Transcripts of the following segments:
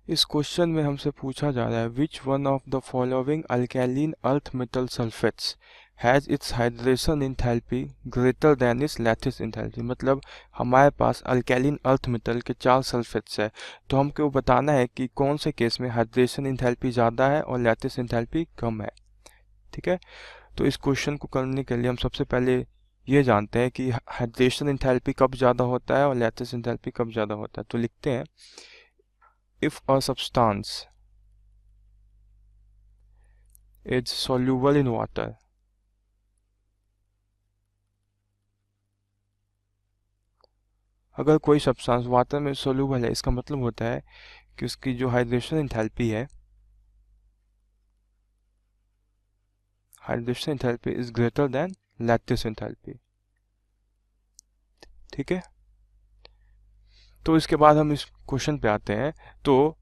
इस क्वेश्चन में हमसे पूछा जा रहा है which one of the following अल्कैलिन earth metal sulphates has its hydration enthalpy greater than it's lattice enthalpy. मतलब हमारे पास अल्कैलिन अर्थ मेटल के 4 सल्फेट्स है, तो हमको बताना है कि कौन से केस में हाइड्रेशन इंथैल्पी ज़्यादा है और लैटिस इंथैल्पी कम है। ठीक है, तो इस क्वेश्चन को करने के लिए हम सबसे पहले ये जानते हैं कि हाइड्रेशन इंथैल्पी कब ज़्यादा होता है और लैटिस इंथैल्पी कब ज़्यादा होता है। तो लिखते हैं if a substance is soluble in water, अगर कोई सब्सटेंस वाटर में सोल्यूबल है, इसका मतलब होता है कि उसकी जो हाइड्रेशन इंथैल्पी है, hydration enthalpy is greater than lattice enthalpy. ठीक है, तो इसके बाद हम इस क्वेश्चन पे आते हैं। तो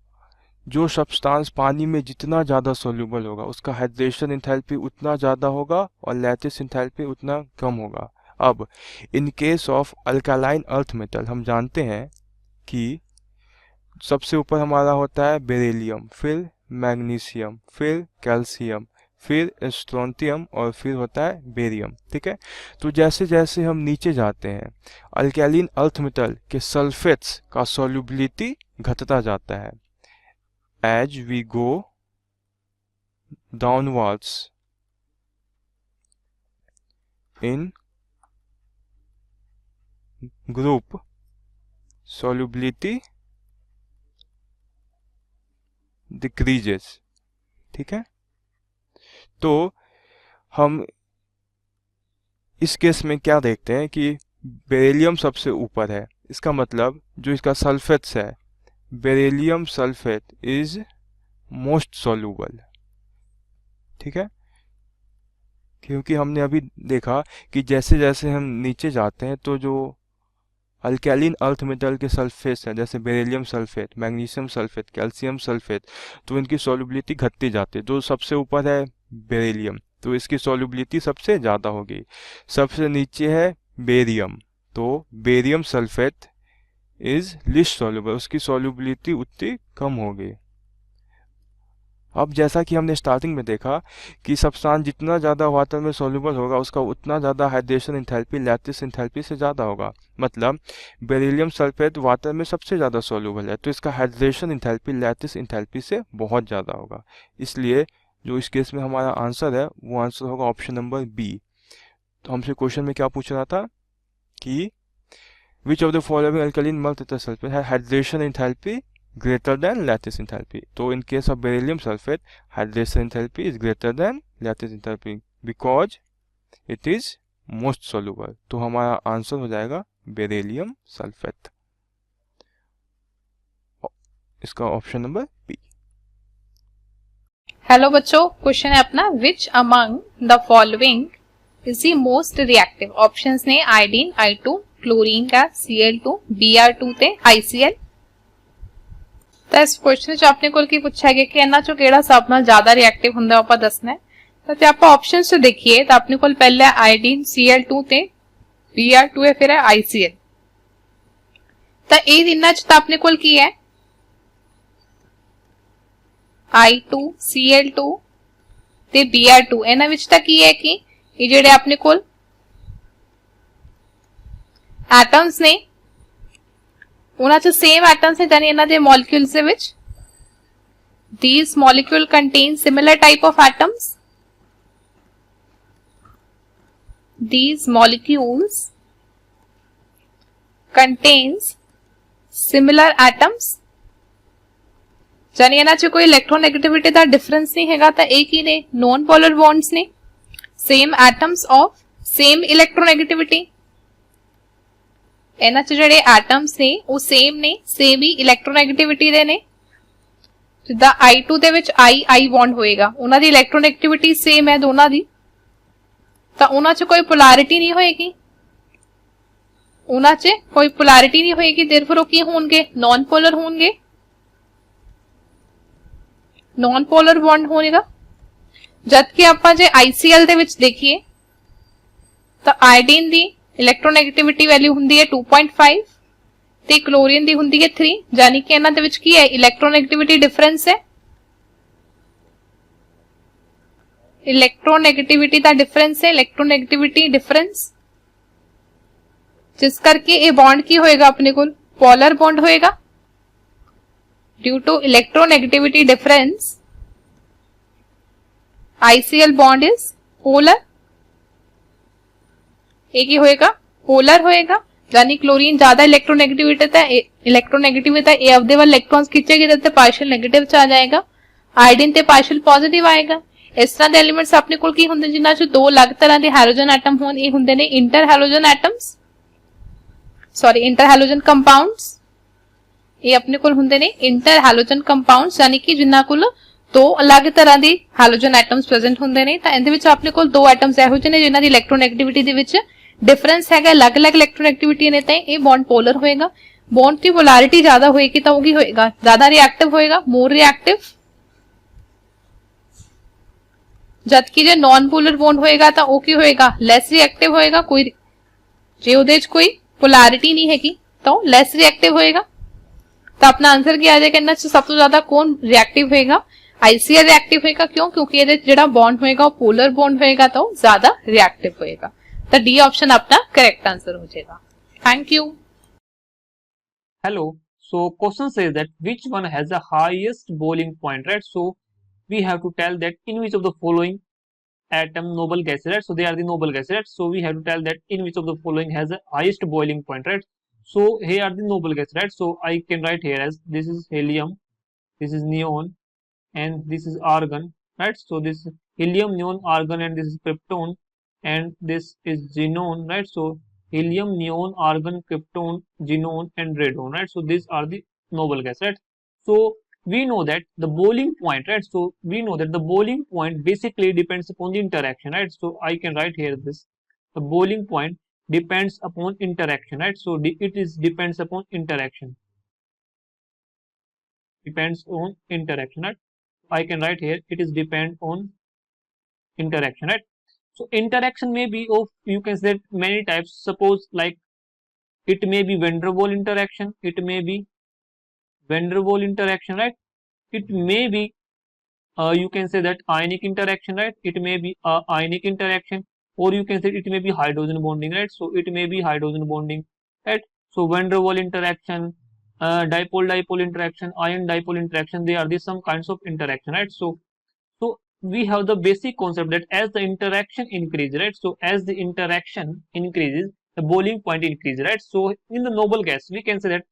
जो सब्सटेंस पानी में जितना ज़्यादा सोल्यूबल होगा उसका हाइड्रेशन इंथैल्पी उतना ज़्यादा होगा और लैटिस इंथैल्पी उतना कम होगा। अब in case of alkaline earth metal हम जानते हैं कि सबसे ऊपर हमारा होता है बेरिलियम, फिर मैग्नीशियम, फिर कैल्शियम, फिर स्ट्रोंथियम और फिर होता है बेरियम। ठीक है, तो जैसे जैसे हम नीचे जाते हैं अल्कैलिन अर्थ मेटल के सल्फेट्स का सॉल्युबिलिटी घटता जाता है। As we go downwards in group solubility decreases। ठीक है, तो हम इस केस में क्या देखते हैं कि बेरिलियम सबसे ऊपर है, इसका मतलब जो इसका सल्फेट्स है beryllium sulphate is most soluble. ठीक है, क्योंकि हमने अभी देखा कि जैसे जैसे हम नीचे जाते हैं तो जो अल्कैलिन अर्थ मेटल के सल्फेट्स हैं जैसे beryllium sulphate, magnesium sulphate, calcium sulphate, तो इनकी सॉल्युबिलिटी घटती जाती है। जो सबसे ऊपर है बेरिलियम, तो इसकी सॉल्युबिलिटी सबसे ज़्यादा होगी। सबसे नीचे है बेरियम, तो barium sulphate is list soluble, उसकी सॉल्युबिलिटी उतनी कम होगी। अब जैसा कि हमने स्टार्टिंग में देखा कि सब्सटेंस जितना ज़्यादा वाटर में सॉल्युबल होगा उसका उतना ज़्यादा हाइड्रेशन इंथैल्पी लैटिस इंथैल्पी से ज़्यादा होगा। मतलब बेरिलियम सल्फेट वाटर में सबसे ज़्यादा सॉल्युबल है, तो इसका हाइड्रेशन इंथैल्पी लैटिस इंथैल्पी से बहुत ज़्यादा होगा। इसलिए जो इस केस में हमारा आंसर है वो आंसर होगा ऑप्शन नंबर बी। तो हमसे क्वेश्चन में क्या पूछ रहा था कि which of the following alkaline मल्ट सल्फेट है hydration enthalpy greater than lattice enthalpy। तो in case of beryllium sulfate hydration enthalpy is greater than lattice enthalpy because it is most soluble। तो हमारा आंसर हो जाएगा बेरिलियम सल्फेट, इसका option number B. Hello बच्चों, question है अपना which among the following is the most reactive. Options ने iodine I2, chlorine gas Cl2, Br2 ਤੇ ICl। ਤਾਂ ਇਸ ਕੁਐਸਚਨ ਚ ਆਪਣੇ ਕੋਲ ਕੀ ਪੁੱਛਿਆ ਗਿਆ ਕਿ ਇਹਨਾਂ ਚੋਂ ਕਿਹੜਾ ਸਭ ਨਾਲ ਜ਼ਿਆਦਾ ਰਿਐਕਟਿਵ ਹੁੰਦਾ ਆਪਾਂ ਦੱਸਣਾ ਹੈ। ਤੇ ਆਪਾਂ ਆਪਸ਼ਨਸ ਚ ਦੇਖੀਏ ਤਾਂ ਆਪਣੇ ਕੋਲ ਪਹਿਲਾ ਹੈ ਆਇਓਡੀਨ Cl2 ਤੇ Br2 ਹੈ, ਫਿਰ ਹੈ ICl। ਤਾਂ ਇਹ ਇਹਨਾਂ ਚ ਤਾਂ ਆਪਣੇ ਕੋਲ ਕੀ ਹੈ I2 Cl2 ਤੇ Br2। ਇਹਨਾਂ ਵਿੱਚ ਤਾਂ ਕੀ ਹੈ ਕਿ ਇਹ ਜਿਹੜੇ ਆਪਣੇ ਕੋਲ ਐਟਮਸ ਨੇ ਉਹਨਾਂ ਚ ਸੇਮ ਐਟम्स ਨੇ ਜਾਨੀ ਇਹਨਾਂ ਦੇ ਮੋਲੀਕਿਊਲਸ ਦੇ ਵਿੱਚ these molecule contain similar type of atoms। these molecules contains similar atoms ਜਾਨੀ ਇਹਨਾਂ ਚ ਕੋਈ ਇਲੈਕਟ੍ਰੋਨੈਗੇਟਿविटी ਦਾ ਡਿਫਰੈਂਸ ਨਹੀਂ ਹੈਗਾ। ਤਾਂ ਇਹ ਕੀ ਨੇ ਨੋਨ ਪੋਲਰ ਬੌਂਡਸ ਨੇ, ਸੇਮ ਐਟम्स ਆਫ ਸੇਮ ਇਲੈਕਟ੍ਰੋਨੈਗੇਟਿविटी। ਇਹਨਾਂ ਚ ਜਿਹੜੇ ਐਟम्स ਨੇ ਉਹ ਸੇਮ ਨੇ, ਸੇਮ ਹੀ ਇਲੈਕਟ੍ਰੋਨੈਗੇਟਿविटी ਦੇ ਨੇ। ਜਿੱਦਾਂ I2 ਦੇ ਵਿੱਚ I ਬੌਂਡ ਹੋਏਗਾ, ਉਹਨਾਂ ਦੀ ਇਲੈਕਟ੍ਰੋਨੈਗੇਟਿविटी ਸੇਮ ਹੈ ਦੋਨਾਂ ਦੀ, ਤਾਂ ਉਹਨਾਂ ਚ ਕੋਈ ਪੋਲੈਰਿਟੀ ਨਹੀਂ ਹੋਏਗੀ। ਉਹਨਾਂ ਚ ਕੋਈ ਪੋਲੈਰਿਟੀ ਨਹੀਂ ਹੋਏਗੀ, देयरफॉर ਉਹ ਕੀ ਹੋਣਗੇ ਨॉन पोलर ਹੋਣਗੇ, नॉन पोलर बॉन्ड होगा। जबकि ਆਪਾਂ ਜੇ ICl ਦੇ ਵਿੱਚ ਦੇਖੀਏ ਤਾਂ ਆਇਓਡੀਨ ਦੀ ਇਲੈਕਟ੍ਰੋਨੈਗੇਟਿविटी ਵੈਲਿਊ ਹੁੰਦੀ ਹੈ 2.5, ਤੇ ਕਲੋਰੀਨ ਦੀ ਹੁੰਦੀ ਹੈ 3, ਯਾਨੀ ਕਿ ਇਹਨਾਂ ਦੇ ਵਿੱਚ ਕੀ ਹੈ, ਇਲੈਕਟ੍ਰੋਨੈਗੇਟਿਵਿਟੀ ਡਿਫਰੈਂਸ ਹੈ, ਇਲੈਕਟ੍ਰੋਨੈਗੇਟਿਵਿਟੀ ਦਾ ਡਿਫਰੈਂਸ ਹੈ, ਇਲੈਕਟ੍ਰੋਨੈਗੇਟਿਵਿਟੀ ਡਿਫਰੈਂਸ, जिस करके ये बॉन्ड की होएगा अपने को पोलर बॉन्ड होएगा due to electronegativity difference ICL bond is polar, एक ही होएगा पोलर होएगा, यानी क्लोरीन ज्यादा इलेक्ट्रोनेगेटिविटी है, ए अपने वाल इलेक्ट्रॉन्स खिंचेगी तो पार्शियल नेगेटिव च आ जाएगा, आयोडीन ते पार्शियल पॉजिटिव आएगा। इस तरह के एलिमेंट्स अपने को की होंगे जिन्हां च दो अलग तरह के हैलोजन एटम होण, ये होंगे ने inter halogen atoms, sorry inter halogen compounds, ये अपने को होंगे ने इंटर हैलोजन कंपाउंड्स, यानी कि जिन्हां कोल दो अलग तरह के हैलोजन एटम्स प्रेजेंट होंगे ने। तां इहदे विच अपने कोल दो एटम्स इहो ਜਿਹੇ ने जिन्हां दी इलेक्ट्रोनेगेटिविटी दे विच डिफरेंस हैगा, अलग अलग इलेक्ट्रोनेगेटिविटी ने, तां ये बॉन्ड पोलर होएगा। बॉन्ड की पोलैरिटी ज्यादा होएगी तां वो की होएगा, ज्यादा रिएक्टिव होएगा, मोर रिएक्टिव, जबकि जो नॉन पोलर बॉन्ड होएगा तां वो की होएगा, लेस रिएक्टिव होएगा। कोई जे उहदे च कोई पोलैरिटी नहीं हैगी तो लेस रिएक्टिव होएगा। तो अपना आंसर क्या आ जाएगा, इन्हां च सब तो ज्यादा कौन रिएक्टिव होएगा, ICL रिएक्टिव होएगा। क्यों? क्योंकि ये जेड़ा बॉन्ड होएगा वो पोलर बॉन्ड होएगा तो ज्यादा रिएक्टिव होएगा। तो डी ऑप्शन अपना करेक्ट आंसर हो जाएगा। Thank you. Hello. So question says that which one has the highest boiling point, right? So we have to tell that in which of the following atom noble gases, right? So they are the noble gases, right? So we have to tell that in which of the following has the highest boiling point, right? So here are the noble gases, right? So I can write here as this is helium, this is neon, and this is argon, right? So this is helium, neon, argon, and this is krypton, and this is xenon, right? So helium, neon, argon, krypton, xenon, and radon, right? So these are the noble gases, right? So we know that the boiling point, right? So we know that the boiling point basically depends upon the interaction, right? So I can write here this, the boiling point depends upon interaction, right? So it is depends upon interaction, depends on interaction, right? I can write here it is depend on interaction, right? So interaction may be of, you can say many types. Suppose like it may be van der Waals interaction, it may be van der Waals interaction, right? It may be you can say that ionic interaction, right? It may be ionic interaction, or you can say it may be hydrogen bonding, right? So it may be hydrogen bonding, right? So van der Waals interaction, dipole interaction, ion dipole interaction, they are the some kinds of interaction, right? So we have the basic concept that as the interaction increases, right? So as the interaction increases, the boiling point increases, right? So in the noble gas we can say that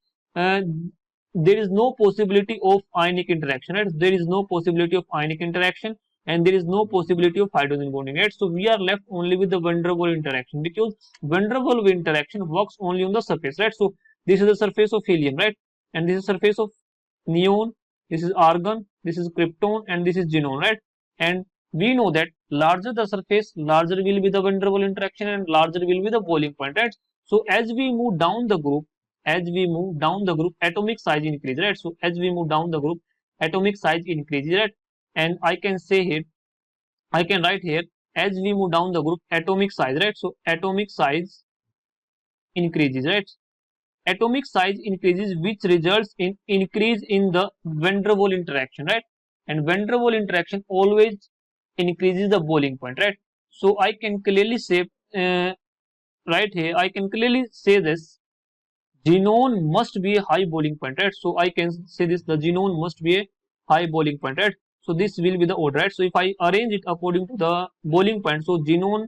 there is no possibility of ionic interaction, right? There is no possibility of ionic interaction, and there is no possibility of hydrogen bonding, right? So we are left only with the van der Waals interaction, because van der Waals interaction works only on the surface, right? So this is the surface of helium, right? And this is surface of neon, this is argon, this is krypton, and this is xenon, right? And we know that larger the surface, larger will be the van der Waals interaction, and larger will be the boiling point, right? So as we move down the group, atomic size increases, right? So as we move down the group, atomic size increases, right? And I can say here, I can write here, as we move down the group, atomic size, right? So atomic size increases, right? Atomic size increases, which results in increase in the van der Waals interaction, right? And van der Waals interaction always increases the boiling point, right? So I can clearly say right here, I can clearly say this, xenon must be a high boiling point, right? So I can say this, the xenon must be a high boiling point, right? So this will be the order, right? So if I arrange it according to the boiling point, so xenon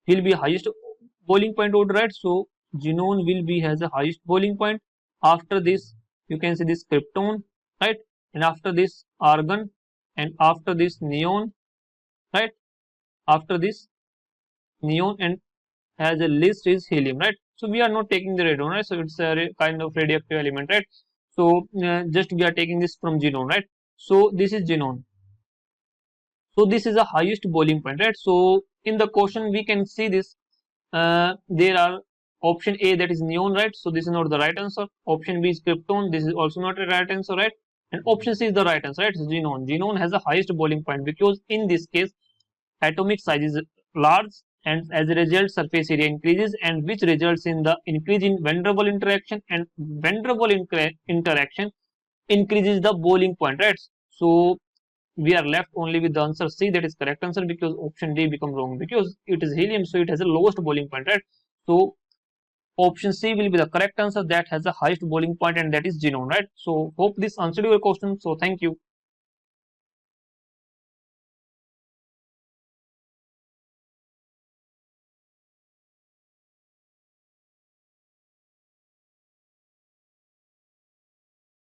will be highest boiling point order, right? So xenon will be has the highest boiling point. After this you can see this krypton, right? And after this argon, and after this neon, right? After this neon, and as a list is helium, right? So we are not taking the radon, right? So it's a kind of radioactive element, right? So just we are taking this from xenon, right? So this is xenon. So this is the highest boiling point, right? So in the question we can see this, there are option A, that is neon, right? So this is not the right answer. Option B is krypton, this is also not the right answer, right? And option C is the right answer, right? It's xenon. Xenon has the highest boiling point, because in this case atomic size is large, and as a result surface area increases, and which results in the increase in van der Waals interaction, and van der Waals interaction increases the boiling point, right? So we are left only with the answer C, that is correct answer, because option D become wrong because it is helium, so it has the lowest boiling point, right? So option C will be the correct answer, that has the highest boiling point, and that is xenon, right? So hope this answered your question. So thank you.